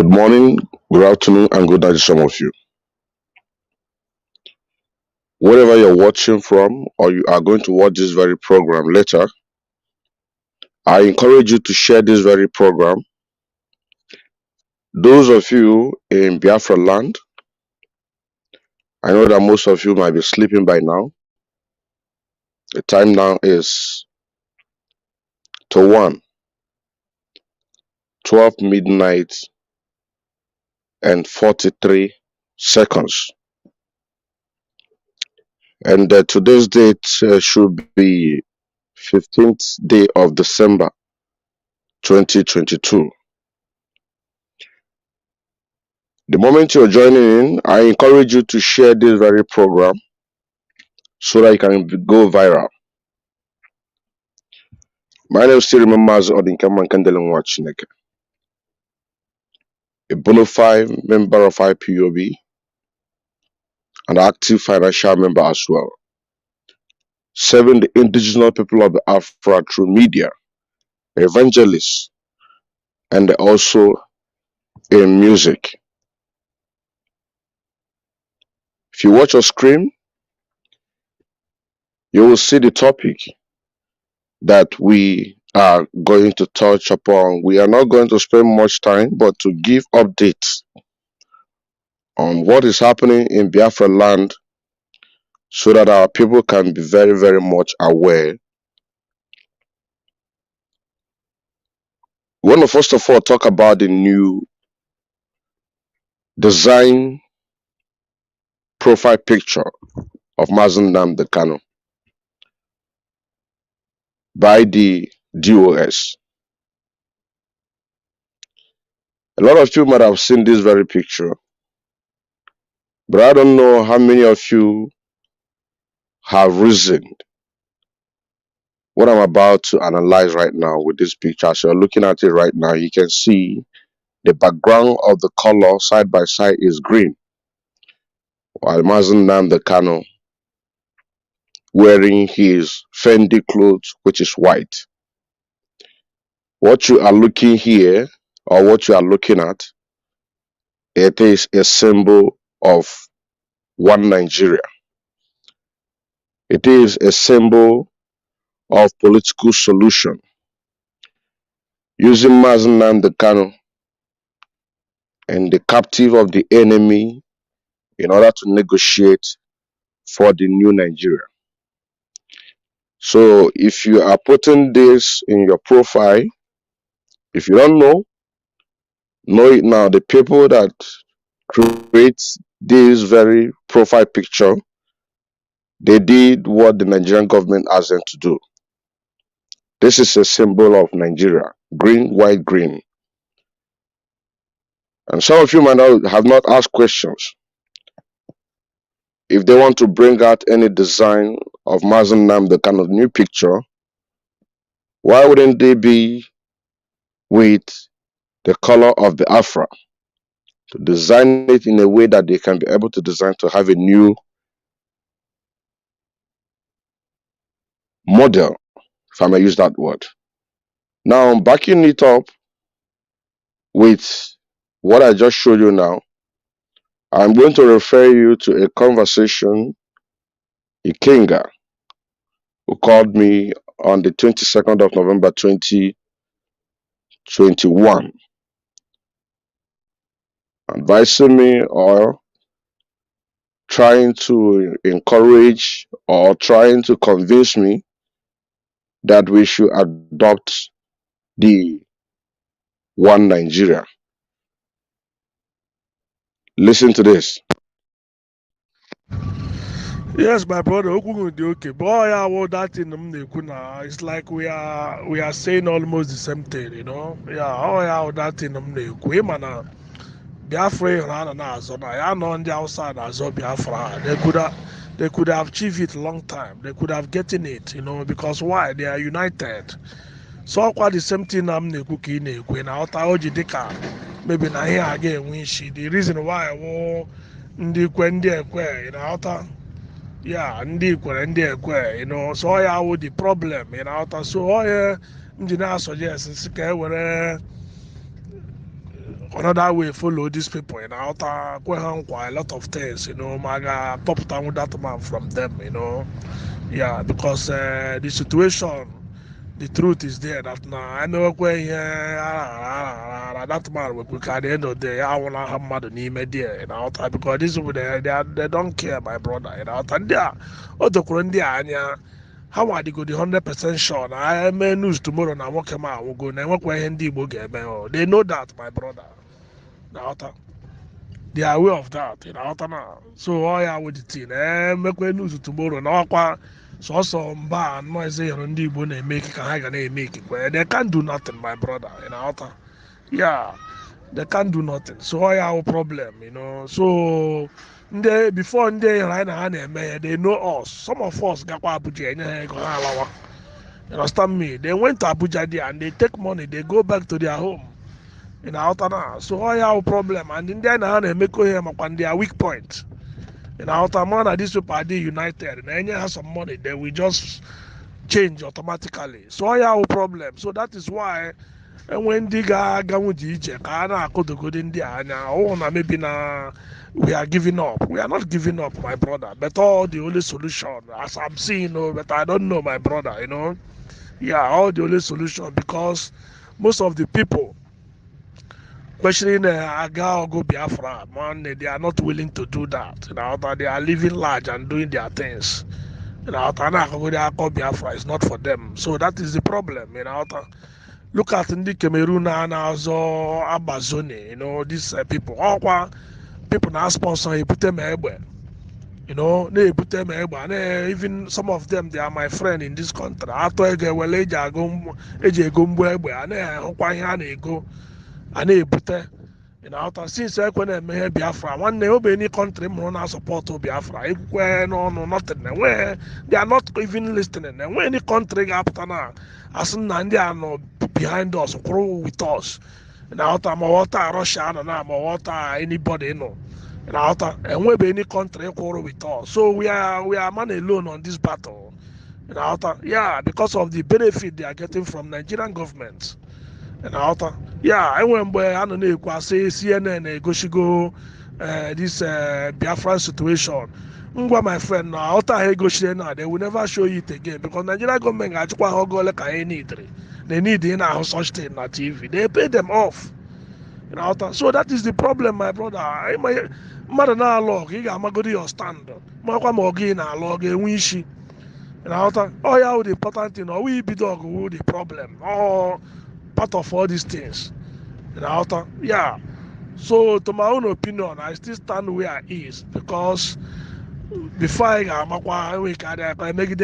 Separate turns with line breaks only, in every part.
Good morning, good afternoon, and good night to some of you. Wherever you're watching from, or you are going to watch this very program later, I encourage you to share this very program. Those of you in Biafra land, I know that most of you might be sleeping by now. The time now is 12 midnight and 43 seconds. And today's date should be 15th day of December 2022. The moment you're joining in, I encourage you to share this very program so that it can go viral. My name is still remembers Odinkaman Kandelin Wachineke, a bona fide member of IPOB and active financial member as well, serving the indigenous people of the Afra through media, evangelists, and also in music. If you watch your screen, you will see the topic that we are going to touch upon. We are not going to spend much time, but to give updates on what is happening in Biafra land so that our people can be very, very much aware. We want to first of all talk about the new design profile picture of Mazen Nnamdi Kanu by the DOS. A lot of you might have seen this very picture, but I don't know how many of you have reasoned what I'm about to analyze right now with this picture. As you're looking at it right now, you can see the background of the color side by side is green, while Mazen Nnamdi Kanu wearing his Fendi clothes, which is white. What you are looking here, or what you are looking at, it is a symbol of one Nigeria. It is a symbol of political solution, using Mazen Nnamdi Kanu and the captive of the enemy in order to negotiate for the new Nigeria. So if you are putting this in your profile, if you don't know it now. The people that create this very profile picture, they did what the Nigerian government asked them to do. This is a symbol of Nigeria, green, white, green. And some of you might not have not asked questions. If they want to bring out any design of Mazen Nnamdi kind of new picture, why wouldn't they be with the color of the Afra? To design it in a way that they can be able to design to have a new model, if I may use that word. Now, backing it up with what I just showed you now, I'm going to refer you to a conversation Ikenga, who called me on the 22nd of November 2021, advising me or trying to encourage or trying to convince me that we should adopt the one Nigeria. Listen to this.
Yes, my brother, okay. Boy, that in it's like we are saying almost the same thing, you know. Yeah, that in Biafra I know on the outside as Biafra. They could have achieved it a long time. They could have gotten it, you know, because why? They are united. So quite the same thing I'm cooking now maybe na here again when she the reason why I want you know, yeah, ndị kwere ndị ekwe, you know, so ya wụ the problem, you know, so ndị na-suggest ka e were another way follow these people, a lot of things, maga top down with that man from them, yeah, because the situation, the truth is there that now I know where that man will quick at the end of the day. I want to have mad n'ime there, because this people they don't care, my brother, and they are other Kurandi how are they go the 100% sure na I may news tomorrow na nwoke ma anwụgo na enwekwa ihe ndị Igbo ga-eme. They know that, my brother. They are aware of that, now. So all ya with the thing, mekwe news tomorrow na ọkwa sọsọ mba anọ eze yọrọ ndị Igbo na-eme ka ha ga na-eme ikikwe. They can't do nothing, my brother, yeah, they can't do nothing. So all ya problem, so before ndị yọrọ anyị na ha na-eme ya, they know us. Some of us gakwa Abuja enye ha ego ha alawa. You understand me? They went to Abuja there and they take money, they go back to their home. So all your problem, and in there now they make him on their weak point. Man, these people are united, and any has some money, they will just change automatically. So all your problem. So that is why, and when they go check, I go to go in there now. Maybe now we are giving up. We are not giving up, my brother. But all the only solution, as I'm seeing, but I don't know, my brother. Yeah, all the only solution, because most of the people, especially in Aga or go Biafra, man, they are not willing to do that. They are living large and doing their things. Biafra is not for them. So that is the problem. Look at the Cameroon and also Abazone, these people. People now sponsor, you put them everywhere. They put them everywhere. Even some of them, they are my friend in this country. After I go, well, go. And since I couldn't make Biafra, one day any country more support Biafra, no nothing. Where they are not even listening. And when any country after now, as soon as they are not behind us, grow with us. Russia, and anybody, and we be any country quarrel with us. So we are man alone on this battle. Yeah, because of the benefit they are getting from Nigerian government. Yeah, I went where I don't know, say CNN go this Biafran situation. My friend, now they will never show it again because Nigeria government they need in such thing na TV. They pay them off. So that is the problem, my brother. Mother na log, you got go to your stand. Makwa mogi na log a winshi. Oh yeah, the important thing, we be dog who the problem. Oh, part of all these things. Yeah. So to my own opinion, I still stand where I is because before I got make it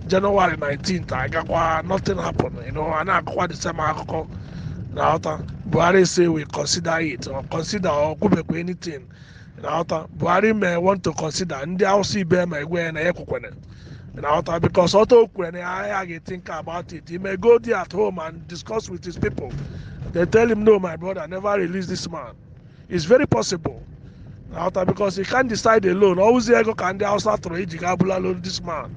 January 19th, I got nothing happened, and I got the same Buhari say we consider it or consider or go anything. Buhari may want to consider and they also bear my way and because when I think about it, he may go there at home and discuss with his people. They tell him, no, my brother, never release this man. It's very possible. Because he can't decide alone. Always they go can they also throw this man.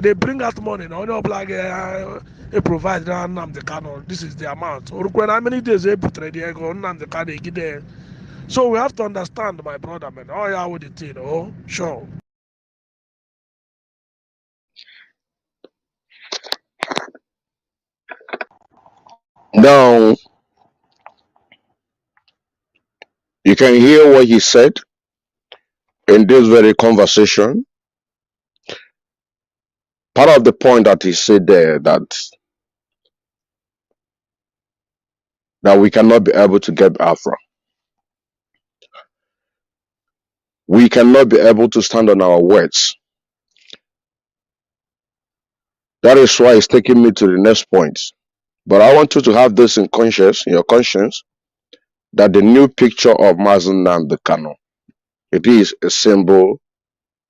They bring out money. They provide the canon. This is the amount. Or how many days they put ready the car they get there. So we have to understand, my brother, man. Oh yeah, with the thing, sure.
Now, you can hear what he said in this very conversation. Part of the point that he said there that we cannot be able to get Biafra. We cannot be able to stand on our words. That is why it's taking me to the next point. But I want you to have this in your conscience, that the new picture of Mazen Nnamdi Kanu, it is a symbol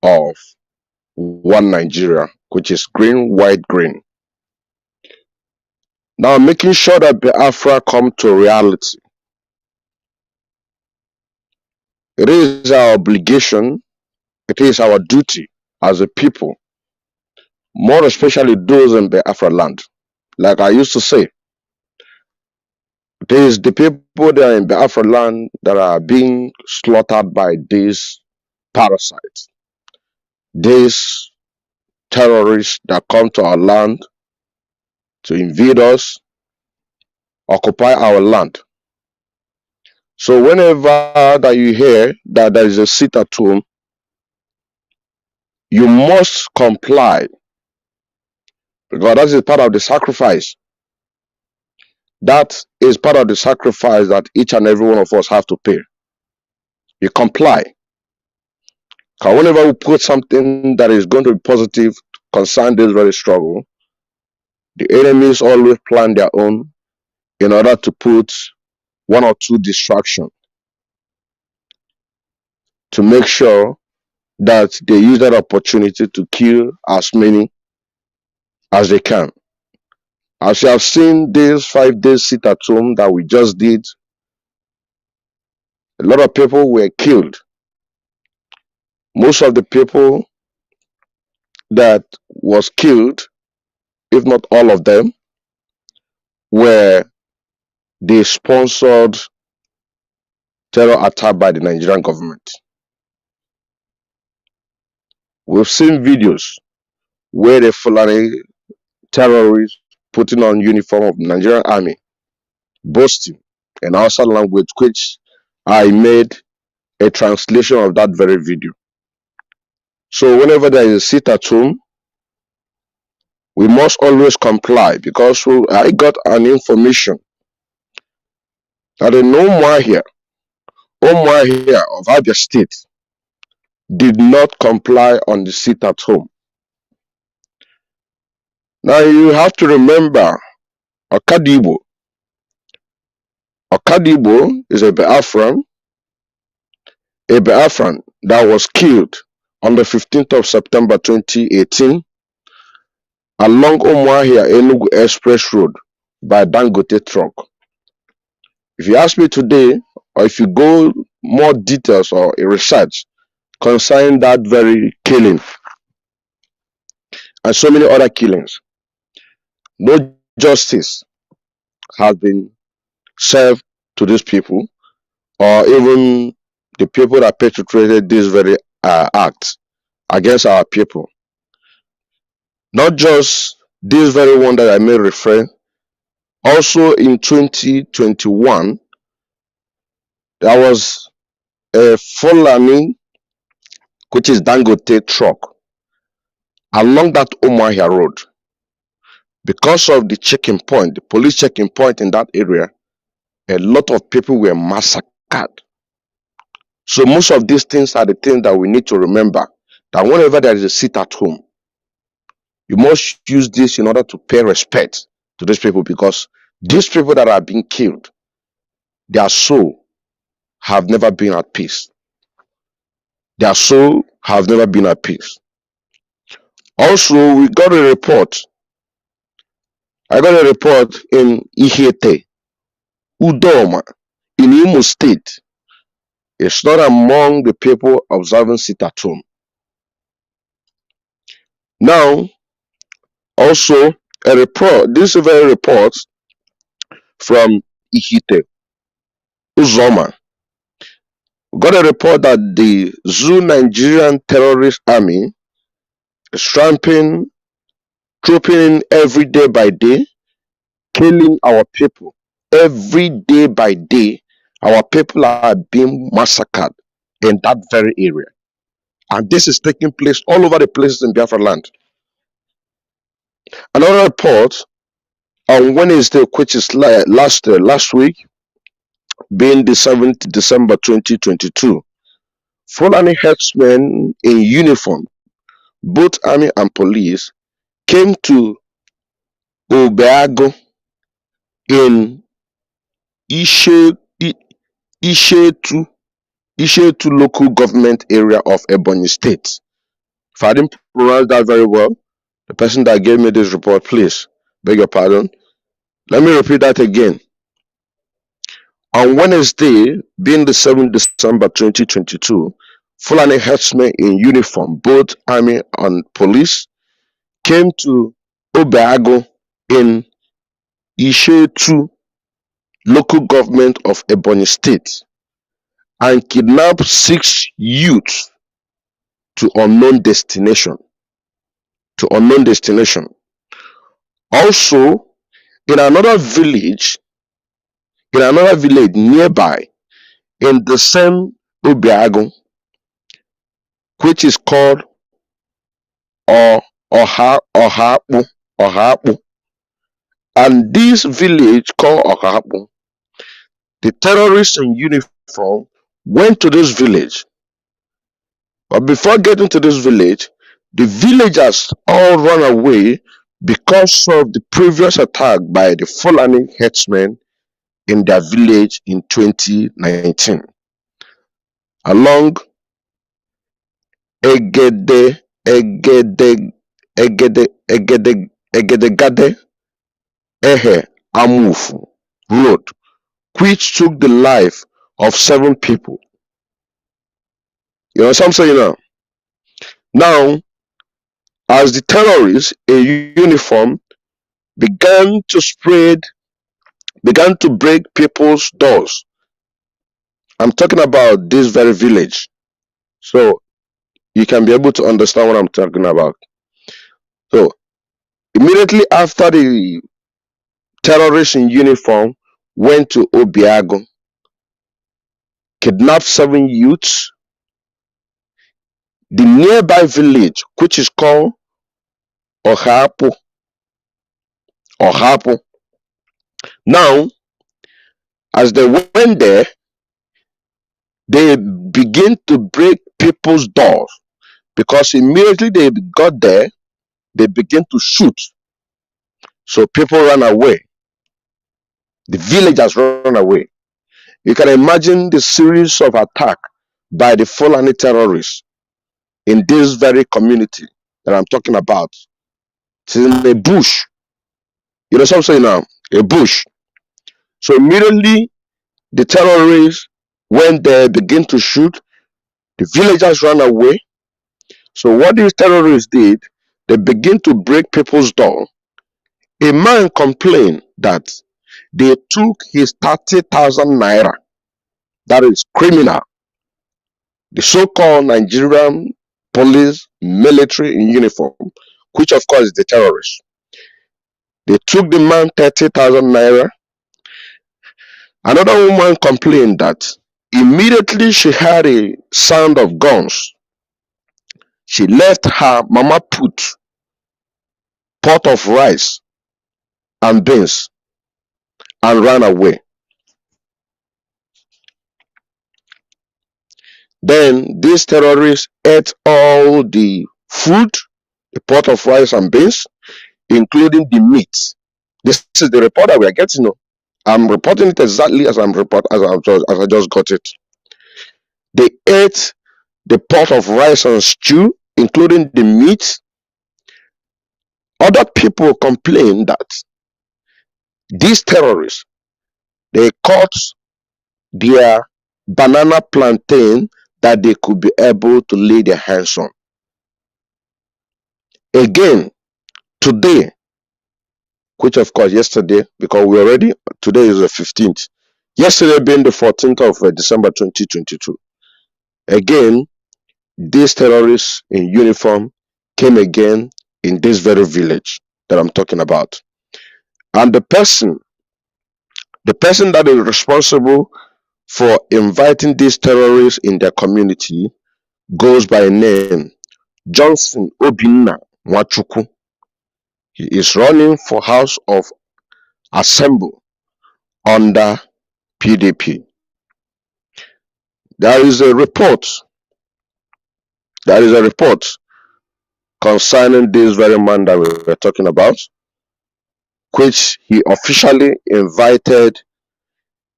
of one Nigeria, which is green, white, green. Now, making sure that Biafra come to reality, it is our obligation, it is our duty as a people, more especially those in Biafra land. Like I used to say, It is the people that are in Biafra land that are being slaughtered by these parasites, these terrorists that come to our land to invade us, occupy our land. So whenever that you hear that there is a sit at home, you must comply because that is part of the sacrifice. That is part of the sacrifice that each and every one of us have to pay. You comply. Because whenever we put something that is going to be positive concern this very struggle, the enemies always plan their own in order to put one or two distractions to make sure that they use that opportunity to kill as many as they can. As you have seen this 5 days sit at home that we just did, a lot of people were killed. Most of the people that was killed, if not all of them, were the sponsored terror attack by the Nigerian government. We've seen videos where the Fulani terrorists putting on uniform of the Nigerian army, boasting in Hausa language, which I made a translation of that very video. So whenever there is a sit at home, we must always comply because I got an information that in Umuahia of Abia State did not comply on the sit at home. Now you have to remember Okadibo. Okadibo is a Biafran that was killed on the 15th of September 2018 along Umuahia Enugu Express Road by Dangote truck. If you ask me today, or if you go more details or a research concerning that very killing and so many other killings, no justice has been served to these people or even the people that perpetrated this very act against our people. Not just this very one that I made refer, also in 2021, there was a Fulani, which is Dangote truck, along that Umuahia road. Because of the checking point, the police checking point in that area, a lot of people were massacred. So most of these things are the things that we need to remember, that whenever there is a sit at home, you must use this in order to pay respect to these people, because these people that are being killed, their soul have never been at peace. Their soul have never been at peace. Also, we got a report. I got a report in Ihete, Udoma, in Imo State. It's not among the people observing sit at home. Now, also a report, this is a very report from Ihete, Uzoma. We got a report that the Zoo Nigerian terrorist army is trooping in every day by day, killing our people. Every day by day, our people are being massacred in that very area. And this is taking place all over the places in Biafra land. Another report on Wednesday, which is last week, being the 7th December 2022, Fulani herdsmen in uniform, both army and police, came to Obeago in Ishetu local government area of Ebonyi State. If I didn't pronounce that very well, the person that gave me this report, please beg your pardon. Let me repeat that again. On Wednesday, being the 7th December 2022, Fulani herdsmen in uniform, both army and police, came to Obeago in Ishetu local government of Ebonyi State and kidnapped 6 youths to unknown destination. To unknown destination. Also, in another village, nearby, in the same Obiago, which is called Ohapu. And this village called Ohapu, the terrorists in uniform went to this village. But before getting to this village, the villagers all run away because of the previous attack by the Fulani herdsmen in their village in 2019 along Egede Egede Egedegade Ehe Amufu road, which took the life of 7 people. You know what I'm saying now? Now, as the terrorists in uniform began to break people's doors. I'm talking about this very village. So you can be able to understand what I'm talking about. So immediately after the terrorists in uniform went to Obiago, kidnapped 7 youths, the nearby village, which is called Ohapu. Now, as they went there, they begin to break people's doors because immediately they got there, they began to shoot. So people ran away. The villagers ran away. You can imagine the series of attack by the Fulani terrorists in this very community that I'm talking about. It's in a bush. You know what I'm saying now? A bush. So immediately the terrorists went there, began to shoot. The villagers ran away. So what these terrorists did, they began to break people's door. A man complained that they took his 30,000 naira. That is criminal. The so-called Nigerian police military in uniform, which of course is the terrorists. They took the man 30,000 naira. Another woman complained that immediately she heard a sound of guns, she left her mama put pot of rice and beans and ran away. Then these terrorists ate all the food, the pot of rice and beans, including the meat. This is the report that we are getting. I'm reporting it exactly as I just got it. They ate the pot of rice and stew, including the meat. Other people complained that these terrorists, they caught their banana plantain that they could be able to lay their hands on. Again, today, which of course yesterday, because today is the 15th, yesterday being the 14th of December 2022, again, these terrorists in uniform came again in this very village that I'm talking about. And the person that is responsible for inviting these terrorists in their community goes by name Johnson Obinna Nwachukwu. He is running for House of Assembly under PDP. There is a report concerning this very man that we were talking about, which he officially invited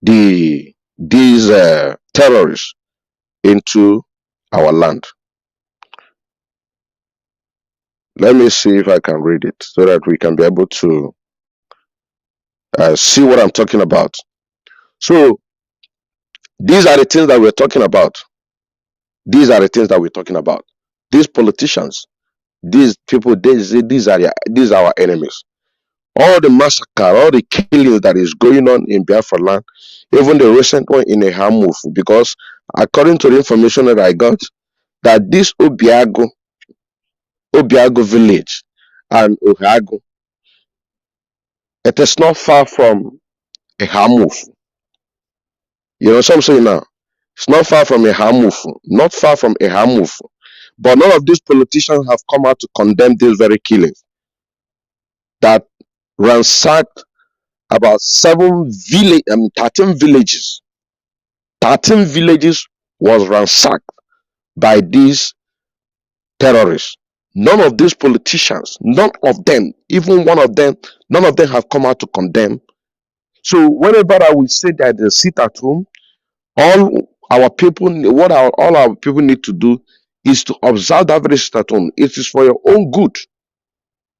these terrorists into our land. Let me see if I can read it so that we can be able to see what I'm talking about. So these are the things that we're talking about. These politicians, these people, these are our enemies. All the massacre, all the killings that is going on in Biafra land, even the recent one in Ehamuf, because according to the information that I got, that this Obiago village and Ohago, it is not far from Ehamuf. You know what I'm saying now? It's not far from Ehamuf, not far from Ehamuf. But none of these politicians have come out to condemn this very killing that ransacked about 13 villages. 13 villages was ransacked by these terrorists. None of these politicians, none of them, even one of them, none of them have come out to condemn. So whenever I will say that they sit at home, all our people, all our people need to do is to observe that very sit at home. It is for your own good.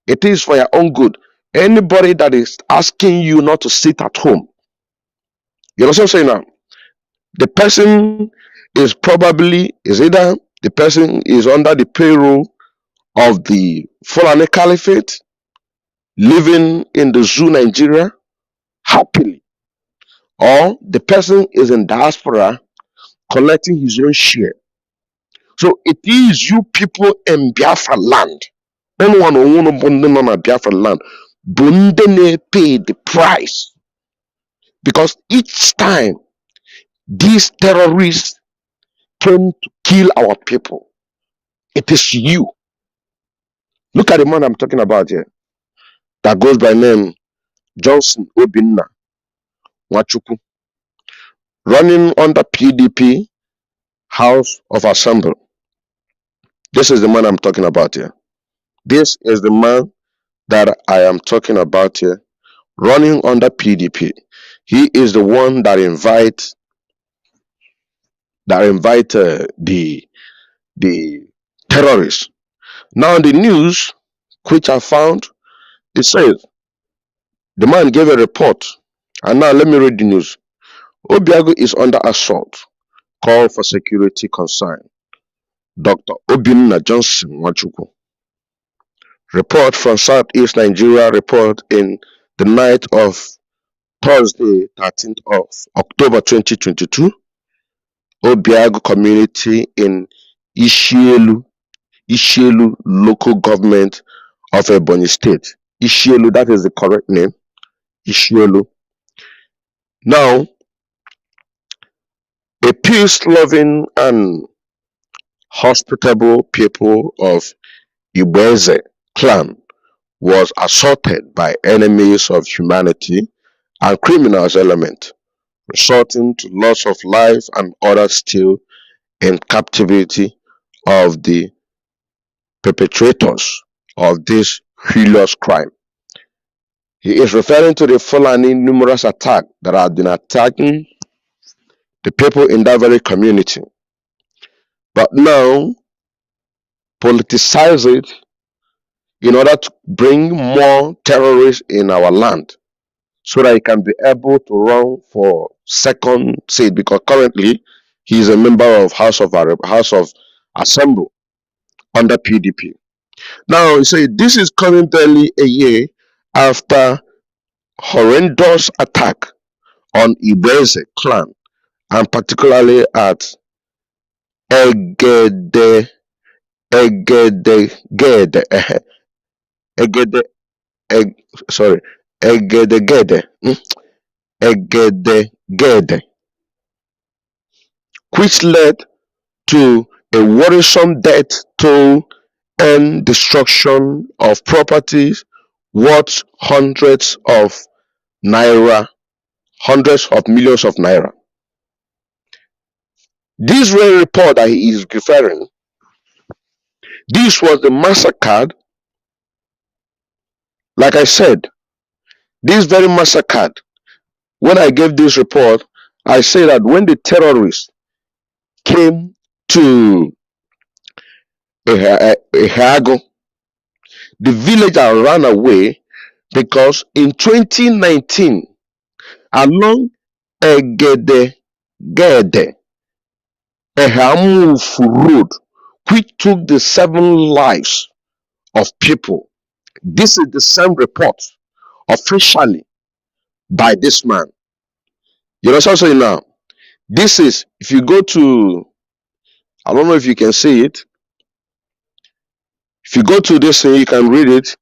It is for your own good. Anybody that is asking you not to sit at home, you know what I'm saying now? The person is either the person is under the payroll of the Fulani Caliphate, living in the zoo Nigeria happily, or the person is in diaspora collecting his own share. So it is you people in Biafra land. Anyone who want to on Biafra land, Bundene pay the price. Because each time these terrorists came to kill our people, it is you. Look at the man I'm talking about here that goes by name Johnson Obinna Wachuku, running under PDP House of Assembly. This is the man I'm talking about here. This is the man that I am talking about here, running under PDP. He is the one that invite the terrorists. Now the news which I found, it says the man gave a report, and now let me read the news. Obiago is under assault. Call for security concern. Dr. Obinna Johnson Wachuku. Report from Southeast Nigeria report in the night of Thursday, 13th of October 2022. Obiago community in Ishielu local government of Ebonyi State. Ishielu, that is the correct name. Ishielu. Now, a peace-loving and hospitable people of Ibweze clan was assaulted by enemies of humanity and criminals element, resulting to loss of life and others still in captivity of the perpetrators of this heinous crime. He is referring to the Fulani numerous attacks that have been attacking the people in that very community. But now, politicize it in order to bring more terrorists in our land so that he can be able to run for second seat, because currently he is a member of House of Assembly under PDP. Now, he said this is coming barely a year after horrendous attack on Ibweze clan, and particularly at Egede Egedegede Egede sorry Egedegede Egedegede, which led to a worrisome death toll and destruction of properties worth hundreds of millions of naira. This very report that he is referring, this was the massacre. Like I said, this very massacre, when I gave this report, I say that when the terrorists came to Ehago, the villager ran away because in 2019, along Egedegede Ehamuf Road, which took the 7 lives of people. This is the same report officially by this man. You know what I'm saying now? This is, if you go to, I don't know if you can see it. If you go to this thing, you can read it.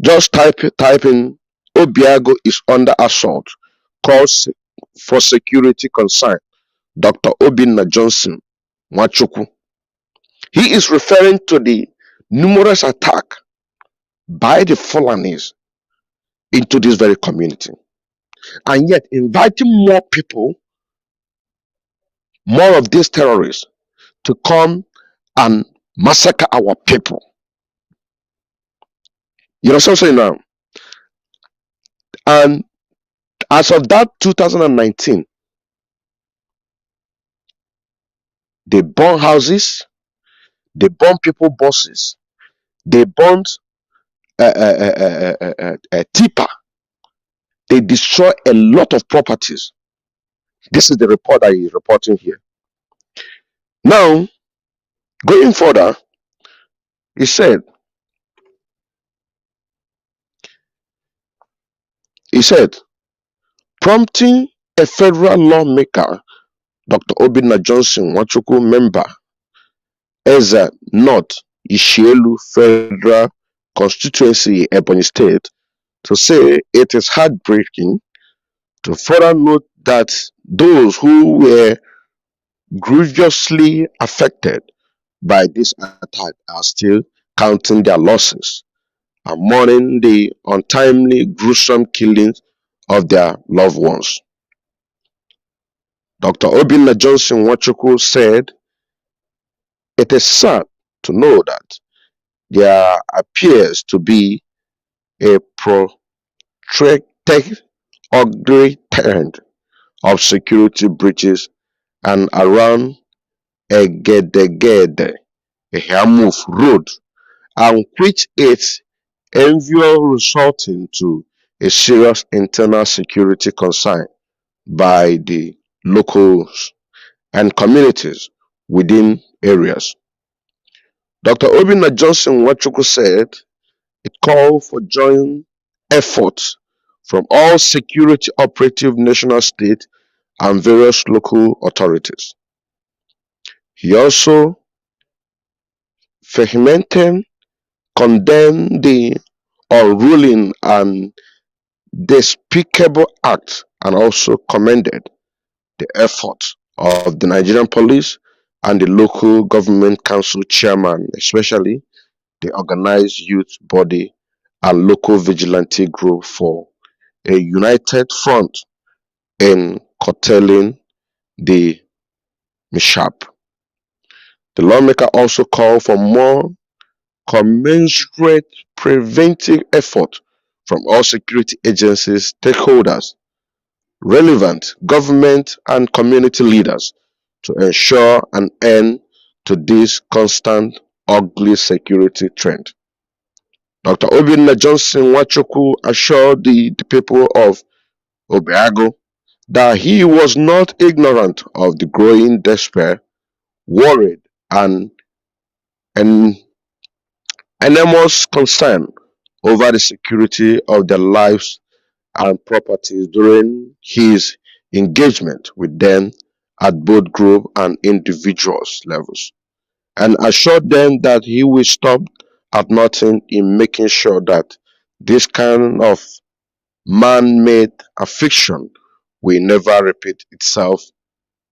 Just type in Obiago is under assault. Calls for security concern. Dr. Obinna Johnson Nwachukwu. He is referring to the numerous attack by the Fulanis into this very community, and yet inviting more people, more of these terrorists, to come and massacre our people. You know what I'm saying now? And as of that 2019, they burn houses, they burn people buses, they burned a tipper, they destroy a lot of properties. This is the report that he's reporting here. Now, going further, he said, prompting a federal lawmaker, Dr. Obinna Johnson Nwachukwu member, Eze North Ishielu Federal Constituency, Ebonyi State, to say it is heartbreaking to further note that those who were grievously affected by this attack are still counting their losses and mourning the untimely, gruesome killings of their loved ones. Dr. Obinna Johnson Nwachukwu said, it is sad to know that there appears to be a protracted, ugly trend of security breaches and around Egedegede, Hamuf Road, and which is enviable, resulting to a serious internal security concern by the locals and communities within areas. Dr. Obinna Johnson Nwachukwu said it called for joint efforts from all security operative national, state, and various local authorities. He also vehemently condemned the unruly and despicable act and also commended the efforts of the Nigerian police and the local government council chairman, especially the organized youth body and local vigilante group, for a united front in curtailing the mishap. The lawmaker also called for more commensurate preventive effort from all security agencies, stakeholders, relevant government and community leaders to ensure an end to this constant ugly security trend. Dr. Obinna Johnson Nwachukwu assured the people of Obiago that he was not ignorant of the growing despair, worried, and enormous concern over the security of their lives and properties during his engagement with them at both group and individuals levels, and assured them that he will stop at nothing in making sure that this kind of man-made affliction will never repeat itself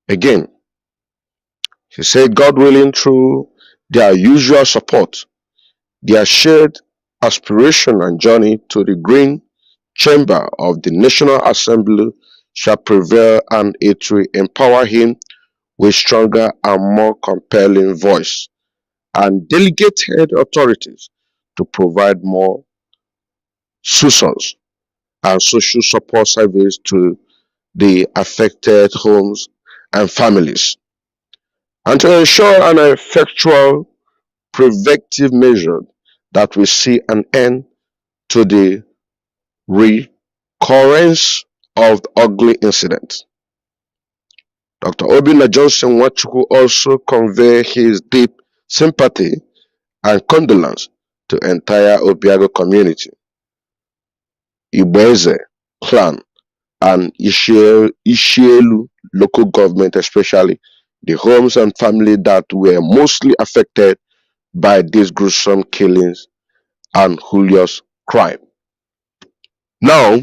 again. He said, God willing, through their usual support, their shared aspiration and journey to the green chamber of the National Assembly shall prevail, and it will empower him with stronger and more compelling voice and delegated authorities to provide more success and social support service to the affected homes and families, and to ensure an effectual preventive measure that will see an end to the recurrence of the ugly incident. Dr. Obinna Johnson Nwachukwu also conveyed his deep sympathy and condolence to entire Obiago community, Ibeze clan, and Ishielu local government, especially the homes and family that were mostly affected by these gruesome killings and Julio's crime. Now,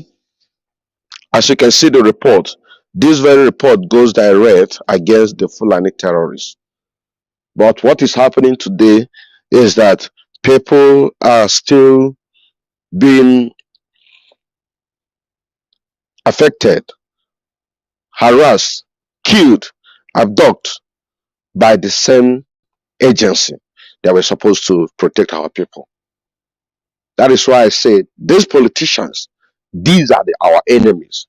as you can see the report, this very report goes direct against the Fulani terrorists. But what is happening today is that people are still being affected, harassed, killed, abducted by the same agency that were supposed to protect our people. That is why I say these politicians, these are our enemies.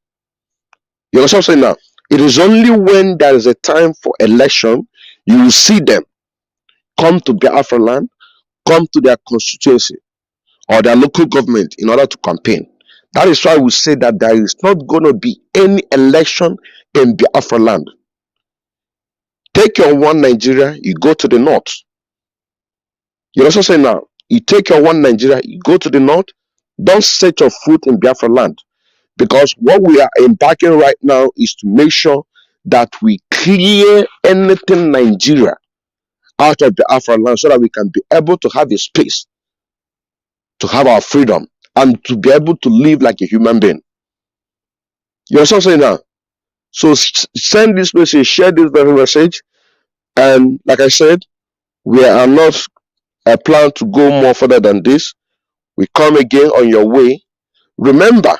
You understand what I'm saying now? It is only when there is a time for election you will see them come to Biafra land, come to their constituency or their local government in order to campaign. That is why we say that there is not going to be any election in Biafra land. Take your one Nigeria, you go to the north. You also say now, you take your one Nigeria, you go to the north, don't set your foot in Biafra land. Because what we are embarking right now is to make sure that we clear anything Nigeria out of the Biafra land so that we can be able to have a space to have our freedom and to be able to live like a human being. You understand what I'm saying now? So send this message, share this very message, and like I said, we are not plan to go more further than this. We come again on your way. Remember,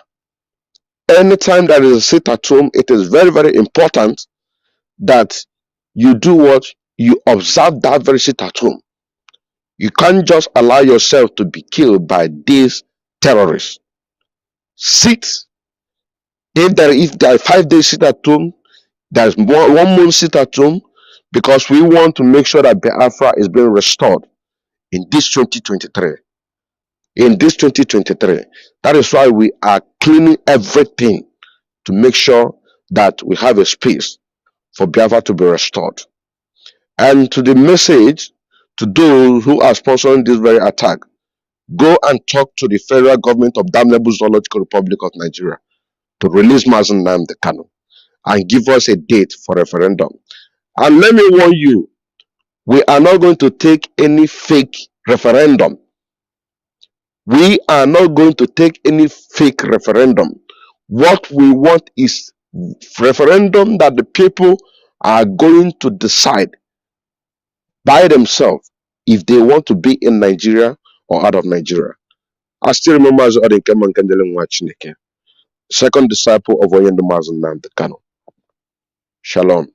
anytime there is a sit at home, it is very, very important that you do what? You observe that very sit at home. You can't just allow yourself to be killed by these terrorists. Sit. If there are 5 days sit at home, there's 1 month sit at home, because we want to make sure that Biafra is being restored in this 2023. In this 2023. That is why we are cleaning everything to make sure that we have a space for Biafra to be restored. And to the message to those who are sponsoring this very attack, go and talk to the federal government of damnable Zoological Republic of Nigeria to release Mazen Nnamdi Kanu and give us a date for referendum. And let me warn you, we are not going to take any fake referendum. We are not going to take any fake referendum. What we want is referendum that the people are going to decide by themselves if they want to be in Nigeria or out of Nigeria. I still remember as Odinke Mankandele Nwachineke, second disciple of Oyendo Mazen Nnamdi Kanu. Shalom.